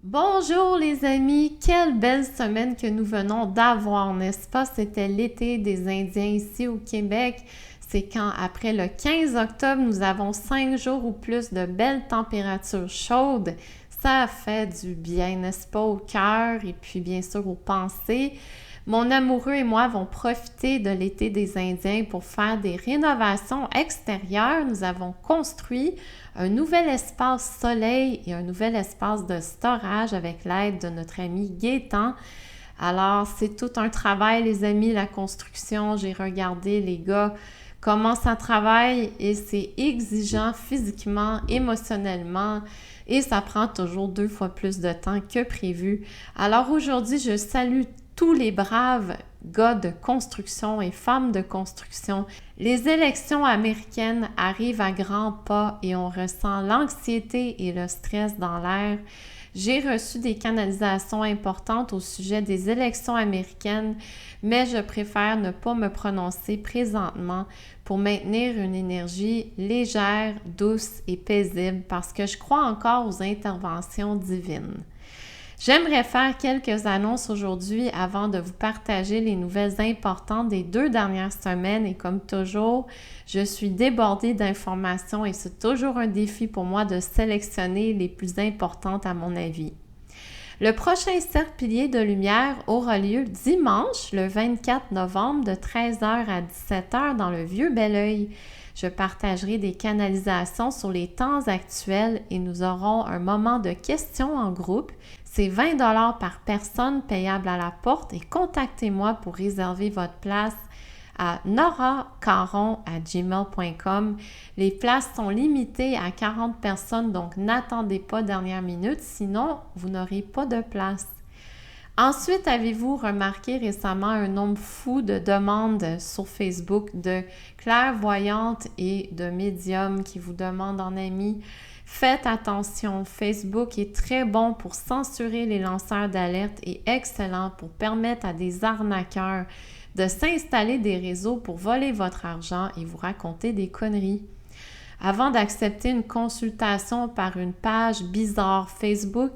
Bonjour les amis, quelle belle semaine que nous venons d'avoir, n'est-ce pas? C'était l'été des Indiens ici au Québec. C'est quand, après le 15 octobre, nous avons 5 jours ou plus de belles températures chaudes. Ça fait du bien, n'est-ce pas, au cœur et puis bien sûr aux pensées. Mon amoureux et moi avons profité de l'été des Indiens pour faire des rénovations extérieures. Nous avons construit un nouvel espace soleil et un nouvel espace de storage avec l'aide de notre ami Gaétan. Alors, c'est tout un travail, les amis, la construction. J'ai regardé les gars comment ça travaille et c'est exigeant physiquement, émotionnellement et ça prend toujours 2 fois plus de temps que prévu. Alors aujourd'hui, je salue tous les braves gars de construction et femmes de construction. Les élections américaines arrivent à grands pas et on ressent l'anxiété et le stress dans l'air. J'ai reçu des canalisations importantes au sujet des élections américaines, mais je préfère ne pas me prononcer présentement pour maintenir une énergie légère, douce et paisible parce que je crois encore aux interventions divines. J'aimerais faire quelques annonces aujourd'hui avant de vous partager les nouvelles importantes des 2 dernières semaines et comme toujours, je suis débordée d'informations et c'est toujours un défi pour moi de sélectionner les plus importantes à mon avis. Le prochain cercle pilier de lumière aura lieu dimanche, le 24 novembre, de 13h à 17h dans le Vieux-Belleuil. Je partagerai des canalisations sur les temps actuels et nous aurons un moment de questions en groupe. C'est 20 $ par personne payable à la porte et contactez-moi pour réserver votre place à noracaron@gmail.com. Les places sont limitées à 40 personnes, donc n'attendez pas dernière minute, sinon vous n'aurez pas de place. Ensuite, avez-vous remarqué récemment un nombre fou de demandes sur Facebook de clairvoyantes et de médiums qui vous demandent en ami? Faites attention, Facebook est très bon pour censurer les lanceurs d'alerte et excellent pour permettre à des arnaqueurs de s'installer des réseaux pour voler votre argent et vous raconter des conneries. Avant d'accepter une consultation par une page bizarre Facebook,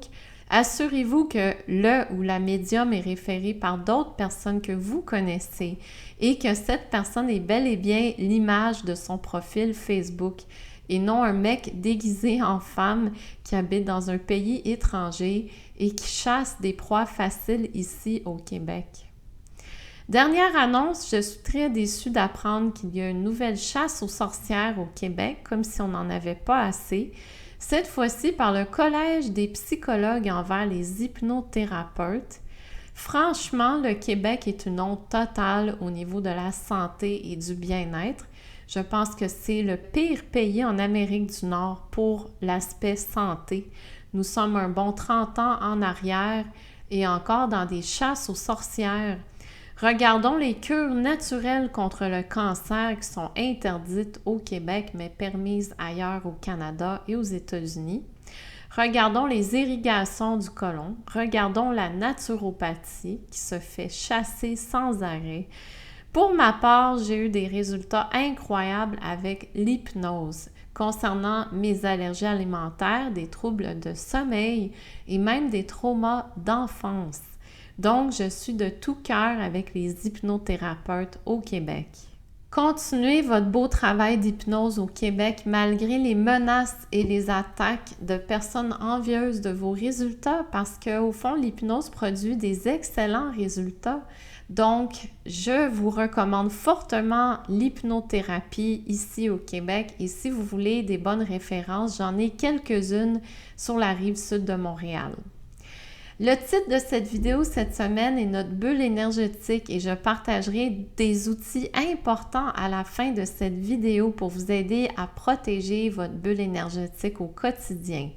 assurez-vous que le ou la médium est référé par d'autres personnes que vous connaissez et que cette personne est bel et bien l'image de son profil Facebook et non un mec déguisé en femme qui habite dans un pays étranger et qui chasse des proies faciles ici au Québec. Dernière annonce, je suis très déçue d'apprendre qu'il y a une nouvelle chasse aux sorcières au Québec, comme si on n'en avait pas assez. Cette fois-ci par le Collège des psychologues envers les hypnothérapeutes. Franchement, le Québec est une honte totale au niveau de la santé et du bien-être. Je pense que c'est le pire pays en Amérique du Nord pour l'aspect santé. Nous sommes un bon 30 ans en arrière et encore dans des chasses aux sorcières. Regardons les cures naturelles contre le cancer qui sont interdites au Québec mais permises ailleurs au Canada et aux États-Unis. Regardons les irrigations du côlon. Regardons la naturopathie qui se fait chasser sans arrêt. Pour ma part, j'ai eu des résultats incroyables avec l'hypnose concernant mes allergies alimentaires, des troubles de sommeil et même des traumas d'enfance. Donc, je suis de tout cœur avec les hypnothérapeutes au Québec. Continuez votre beau travail d'hypnose au Québec malgré les menaces et les attaques de personnes envieuses de vos résultats parce qu'au fond, l'hypnose produit des excellents résultats. Donc, je vous recommande fortement l'hypnothérapie ici au Québec et si vous voulez des bonnes références, j'en ai quelques-unes sur la rive sud de Montréal. Le titre de cette vidéo cette semaine est notre bulle énergétique et je partagerai des outils importants à la fin de cette vidéo pour vous aider à protéger votre bulle énergétique au quotidien.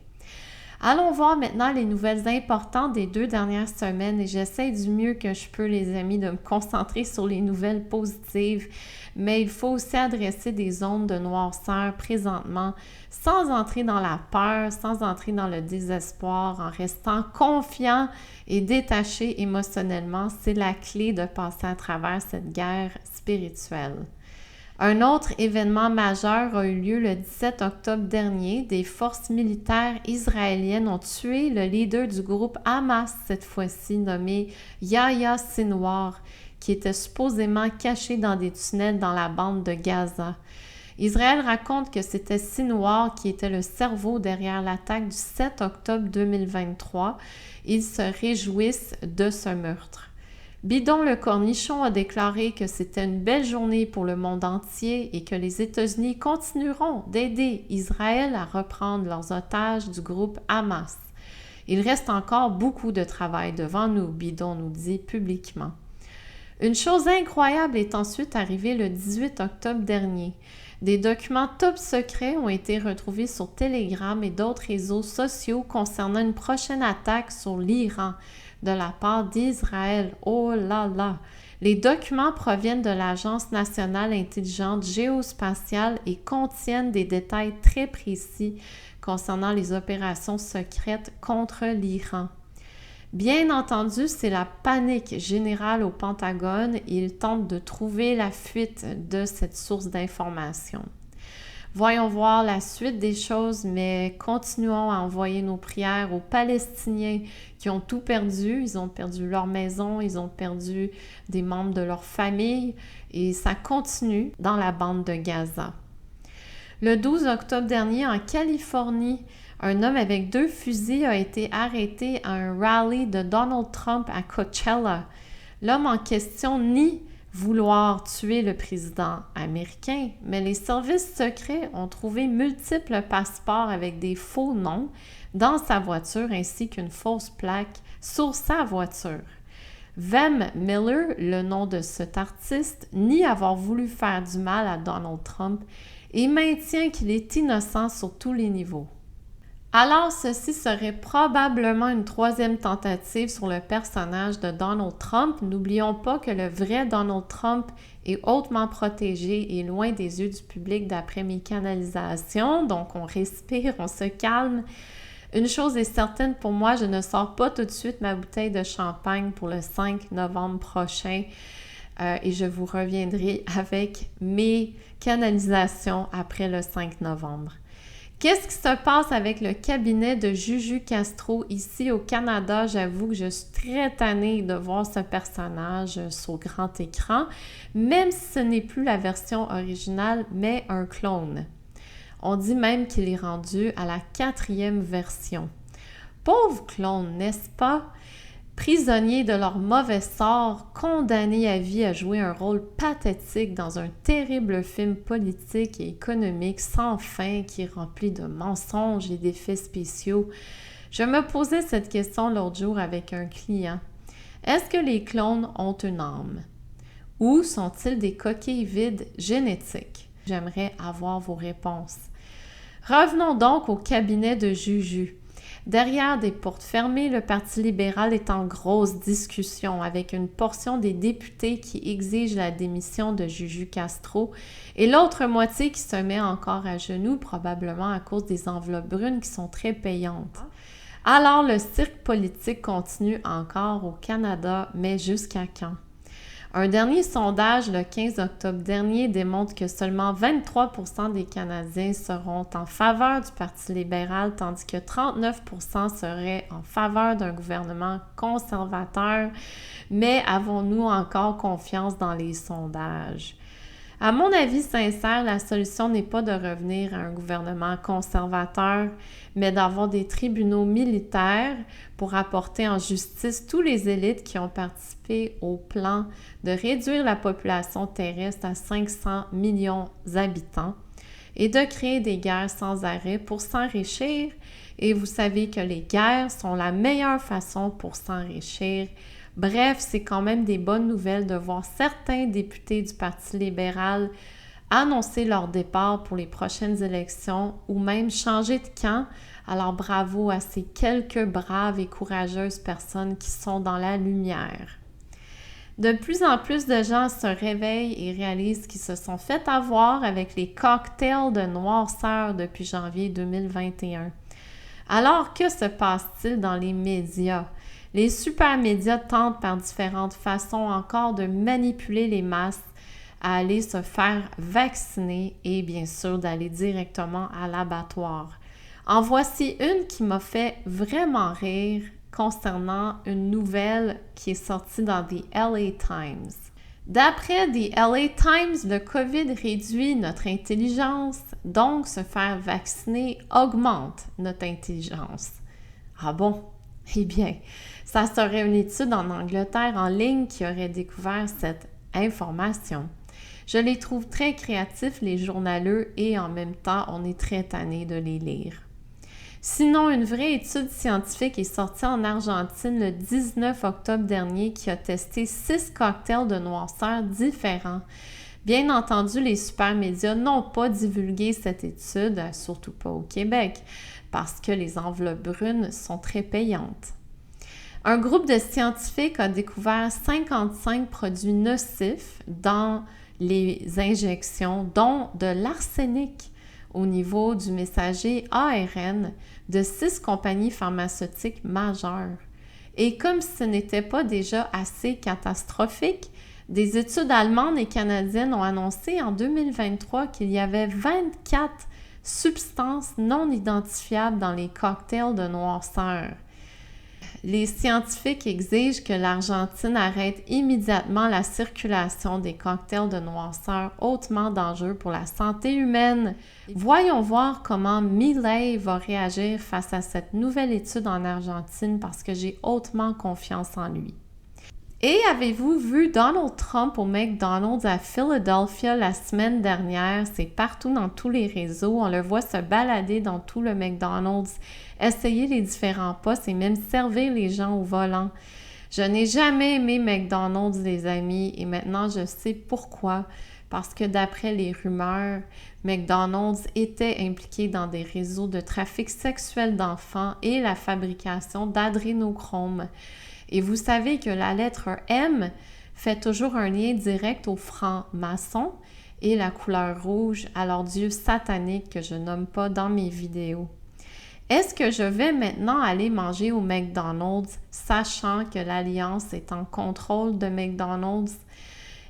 Allons voir maintenant les nouvelles importantes des 2 dernières semaines et j'essaie du mieux que je peux, les amis, de me concentrer sur les nouvelles positives, mais il faut aussi adresser des ondes de noirceur présentement sans entrer dans la peur, sans entrer dans le désespoir, en restant confiant et détaché émotionnellement. C'est la clé de passer à travers cette guerre spirituelle. Un autre événement majeur a eu lieu le 17 octobre dernier. Des forces militaires israéliennes ont tué le leader du groupe Hamas, cette fois-ci nommé Yahya Sinwar, qui était supposément caché dans des tunnels dans la bande de Gaza. Israël raconte que c'était Sinwar qui était le cerveau derrière l'attaque du 7 octobre 2023. Ils se réjouissent de ce meurtre. Bidon le Cornichon a déclaré que c'était une belle journée pour le monde entier et que les États-Unis continueront d'aider Israël à reprendre leurs otages du groupe Hamas. Il reste encore beaucoup de travail devant nous, Bidon nous dit publiquement. Une chose incroyable est ensuite arrivée le 18 octobre dernier. Des documents top secrets ont été retrouvés sur Telegram et d'autres réseaux sociaux concernant une prochaine attaque sur l'Iran de la part d'Israël. Oh là là! Les documents proviennent de l'Agence nationale intelligente géospatiale et contiennent des détails très précis concernant les opérations secrètes contre l'Iran. Bien entendu, c'est la panique générale au Pentagone et ils tentent de trouver la fuite de cette source d'information. Voyons voir la suite des choses, mais continuons à envoyer nos prières aux Palestiniens qui ont tout perdu. Ils ont perdu leur maison, ils ont perdu des membres de leur famille et ça continue dans la bande de Gaza. Le 12 octobre dernier, en Californie, un homme avec 2 fusils a été arrêté à un rallye de Donald Trump à Coachella. L'homme en question nie vouloir tuer le président américain, mais les services secrets ont trouvé multiples passeports avec des faux noms dans sa voiture ainsi qu'une fausse plaque sur sa voiture. Vam Miller, le nom de cet artiste, nie avoir voulu faire du mal à Donald Trump et maintient qu'il est innocent sur tous les niveaux. Alors, ceci serait probablement une 3e tentative sur le personnage de Donald Trump. N'oublions pas que le vrai Donald Trump est hautement protégé et loin des yeux du public d'après mes canalisations. Donc, on respire, on se calme. Une chose est certaine pour moi, je ne sors pas tout de suite ma bouteille de champagne pour le 5 novembre prochain. Et je vous reviendrai avec mes canalisations après le 5 novembre. Qu'est-ce qui se passe avec le cabinet de Juju Castro ici au Canada? J'avoue que je suis très tannée de voir ce personnage sur grand écran, même si ce n'est plus la version originale, mais un clone. On dit même qu'il est rendu à la 4e version. Pauvre clone, n'est-ce pas? Prisonniers de leur mauvais sort, condamnés à vie à jouer un rôle pathétique dans un terrible film politique et économique sans fin qui est rempli de mensonges et d'effets spéciaux. Je me posais cette question l'autre jour avec un client. Est-ce que les clones ont une âme? Ou sont-ils des coquilles vides génétiques? J'aimerais avoir vos réponses. Revenons donc au cabinet de Juju. Derrière des portes fermées, le Parti libéral est en grosse discussion avec une portion des députés qui exigent la démission de Juju Castro et l'autre moitié qui se met encore à genoux, probablement à cause des enveloppes brunes qui sont très payantes. Alors, le cirque politique continue encore au Canada, mais jusqu'à quand? Un dernier sondage le 15 octobre dernier démontre que seulement 23% des Canadiens seront en faveur du Parti libéral, tandis que 39% seraient en faveur d'un gouvernement conservateur. Mais avons-nous encore confiance dans les sondages? À mon avis sincère, la solution n'est pas de revenir à un gouvernement conservateur, mais d'avoir des tribunaux militaires pour apporter en justice tous les élites qui ont participé au plan de réduire la population terrestre à 500 millions d'habitants et de créer des guerres sans arrêt pour s'enrichir. Et vous savez que les guerres sont la meilleure façon pour s'enrichir. Bref, c'est quand même des bonnes nouvelles de voir certains députés du Parti libéral annoncer leur départ pour les prochaines élections ou même changer de camp. Alors bravo à ces quelques braves et courageuses personnes qui sont dans la lumière. De plus en plus de gens se réveillent et réalisent qu'ils se sont fait avoir avec les cocktails de noirceur depuis janvier 2021. Alors, que se passe-t-il dans les médias? Les super médias tentent par différentes façons encore de manipuler les masses à aller se faire vacciner et bien sûr d'aller directement à l'abattoir. En voici une qui m'a fait vraiment rire concernant une nouvelle qui est sortie dans The LA Times. D'après The LA Times, le COVID réduit notre intelligence, donc se faire vacciner augmente notre intelligence. Ah bon? Eh bien, ça serait une étude en Angleterre en ligne qui aurait découvert cette information. Je les trouve très créatifs, les journaleux, et en même temps, on est très tanné de les lire. Sinon, une vraie étude scientifique est sortie en Argentine le 19 octobre dernier qui a testé 6 cocktails de noirceur différents. Bien entendu, les super médias n'ont pas divulgué cette étude, surtout pas au Québec, parce que les enveloppes brunes sont très payantes. Un groupe de scientifiques a découvert 55 produits nocifs dans les injections, dont de l'arsenic au niveau du messager ARN de 6 compagnies pharmaceutiques majeures. Et comme ce n'était pas déjà assez catastrophique, des études allemandes et canadiennes ont annoncé en 2023 qu'il y avait 24 substances non identifiables dans les cocktails de noirceur. Les scientifiques exigent que l'Argentine arrête immédiatement la circulation des cocktails de noirceur hautement dangereux pour la santé humaine. Voyons voir comment Milei va réagir face à cette nouvelle étude en Argentine parce que j'ai hautement confiance en lui. Et avez-vous vu Donald Trump au McDonald's à Philadelphia la semaine dernière? C'est partout dans tous les réseaux. On le voit se balader dans tout le McDonald's, essayer les différents postes et même servir les gens au volant. Je n'ai jamais aimé McDonald's, les amis, et maintenant je sais pourquoi. Parce que d'après les rumeurs, McDonald's était impliqué dans des réseaux de trafic sexuel d'enfants et la fabrication d'adrénochrome. Et vous savez que la lettre M fait toujours un lien direct aux francs-maçons et la couleur rouge à leur dieu satanique que je nomme pas dans mes vidéos. Est-ce que je vais maintenant aller manger au McDonald's sachant que l'Alliance est en contrôle de McDonald's?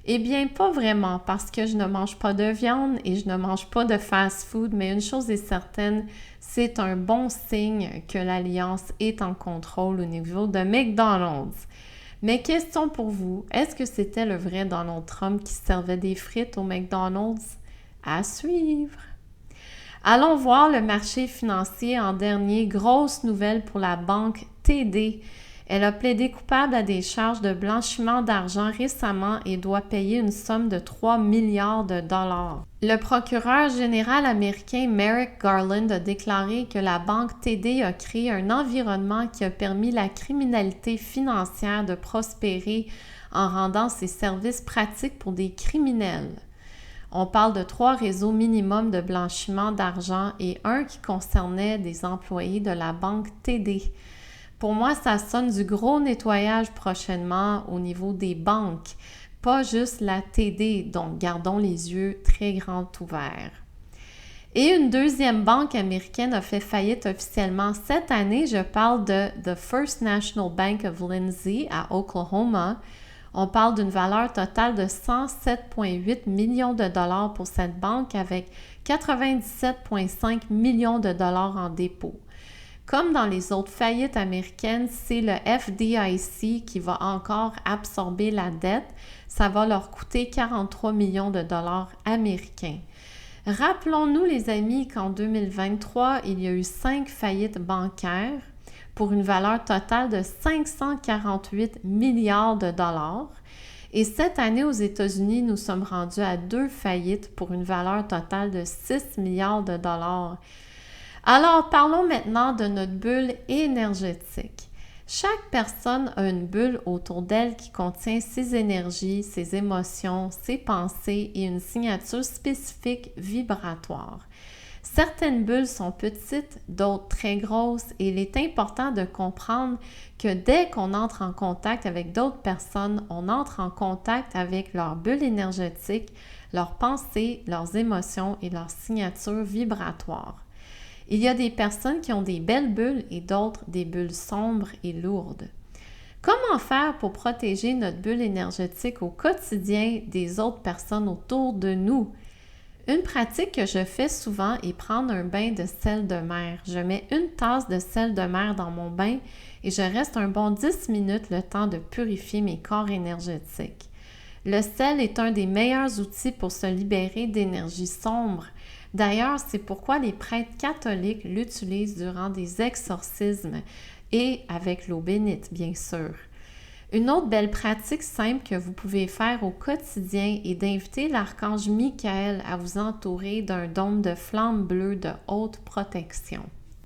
Eh bien, pas vraiment, parce que je ne mange pas de viande et je ne mange pas de fast-food, mais une chose est certaine, c'est un bon signe que l'Alliance est en contrôle au niveau de McDonald's. Mais question pour vous, est-ce que c'était le vrai Donald Trump qui servait des frites au McDonald's? À suivre! Allons voir le marché financier en dernier. Grosse nouvelle pour la banque TD. Elle a plaidé coupable à des charges de blanchiment d'argent récemment et doit payer une somme de 3 milliards de dollars. Le procureur général américain Merrick Garland a déclaré que la banque TD a créé un environnement qui a permis la criminalité financière de prospérer en rendant ses services pratiques pour des criminels. On parle de 3 réseaux minimum de blanchiment d'argent et un qui concernait des employés de la banque TD. Pour moi, ça sonne du gros nettoyage prochainement au niveau des banques, pas juste la TD, donc gardons les yeux très grands ouverts. Et une deuxième banque américaine a fait faillite officiellement cette année. Je parle de The First National Bank of Lindsay à Oklahoma. On parle d'une valeur totale de 107,8 millions de dollars pour cette banque avec 97,5 millions de dollars en dépôt. Comme dans les autres faillites américaines, c'est le FDIC qui va encore absorber la dette. Ça va leur coûter 43 millions de dollars américains. Rappelons-nous, les amis, qu'en 2023, il y a eu 5 faillites bancaires pour une valeur totale de 548 milliards de dollars. Et cette année, aux États-Unis, nous sommes rendus à 2 faillites pour une valeur totale de 6 milliards de dollars. Alors, parlons maintenant de notre bulle énergétique. Chaque personne a une bulle autour d'elle qui contient ses énergies, ses émotions, ses pensées et une signature spécifique vibratoire. Certaines bulles sont petites, d'autres très grosses et il est important de comprendre que dès qu'on entre en contact avec d'autres personnes, on entre en contact avec leur bulle énergétique, leurs pensées, leurs émotions et leur signature vibratoire. Il y a des personnes qui ont des belles bulles et d'autres des bulles sombres et lourdes. Comment Comment faire pour protéger notre bulle énergétique au quotidien des autres personnes autour de nous? Une pratique que je fais souvent est prendre un bain de sel de mer. Je mets une tasse de sel de mer dans mon bain et je reste un bon 10 minutes le temps de purifier mes corps énergétiques. Le sel est un des meilleurs outils pour se libérer d'énergie sombre. D'ailleurs, c'est pourquoi les prêtres catholiques l'utilisent durant des exorcismes et avec l'eau bénite, bien sûr. Une autre belle pratique simple que vous pouvez faire au quotidien est d'inviter l'archange Michael à vous entourer d'un dôme de flamme bleue de haute protection.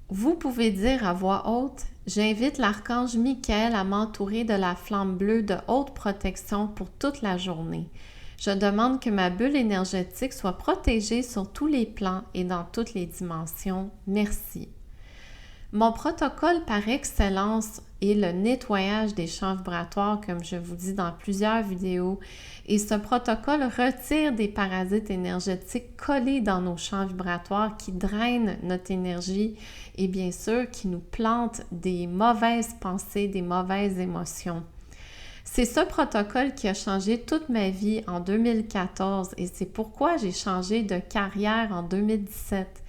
Vous pouvez dire à voix haute « J'invite l'archange Michael à m'entourer de la flamme bleue de haute protection pour toute la journée. Je demande que ma bulle énergétique soit protégée sur tous les plans et dans toutes les dimensions. Merci. » Mon protocole par excellence est le nettoyage des champs vibratoires, comme je vous dis dans plusieurs vidéos. Et ce protocole retire des parasites énergétiques collés dans nos champs vibratoires qui drainent notre énergie et bien sûr qui nous plantent des mauvaises pensées, des mauvaises émotions. C'est ce protocole qui a changé toute ma vie en 2014 et c'est pourquoi j'ai changé de carrière en 2017.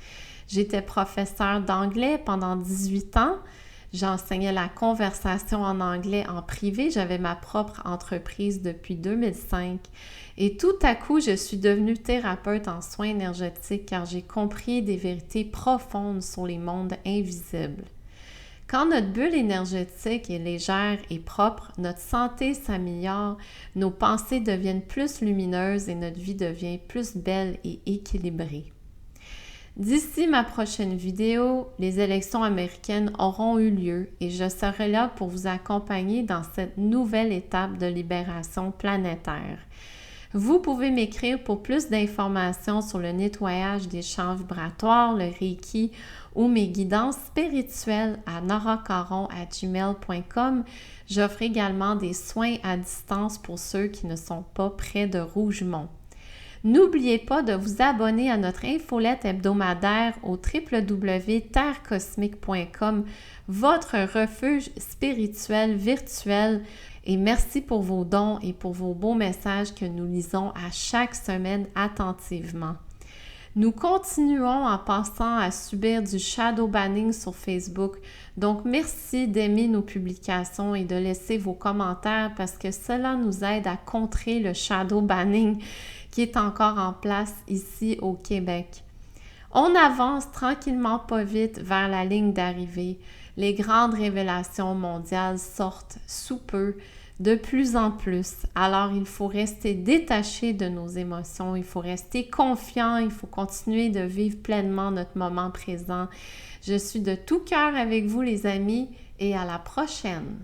J'étais professeure d'anglais pendant 18 ans. J'enseignais la conversation en anglais en privé. J'avais ma propre entreprise depuis 2005. Et tout à coup, je suis devenue thérapeute en soins énergétiques car j'ai compris des vérités profondes sur les mondes invisibles. Quand notre bulle énergétique est légère et propre, notre santé s'améliore, nos pensées deviennent plus lumineuses et notre vie devient plus belle et équilibrée. D'ici ma prochaine vidéo, les élections américaines auront eu lieu et je serai là pour vous accompagner dans cette nouvelle étape de libération planétaire. Vous pouvez m'écrire pour plus d'informations sur le nettoyage des champs vibratoires, le Reiki ou mes guidances spirituelles à noracaron@gmail.com. J'offre également des soins à distance pour ceux qui ne sont pas près de Rougemont. N'oubliez pas de vous abonner à notre infolette hebdomadaire au www.terrecosmique.com, votre refuge spirituel virtuel. Et merci pour vos dons et pour vos beaux messages que nous lisons à chaque semaine attentivement. Nous continuons en passant à subir du shadow banning sur Facebook. Donc, merci d'aimer nos publications et de laisser vos commentaires parce que cela nous aide à contrer le shadow banning qui est encore en place ici au Québec. On avance tranquillement pas vite vers la ligne d'arrivée. Les grandes révélations mondiales sortent sous peu, de plus en plus. Alors, il faut rester détaché de nos émotions, il faut rester confiant, il faut continuer de vivre pleinement notre moment présent. Je suis de tout cœur avec vous, les amis, et à la prochaine!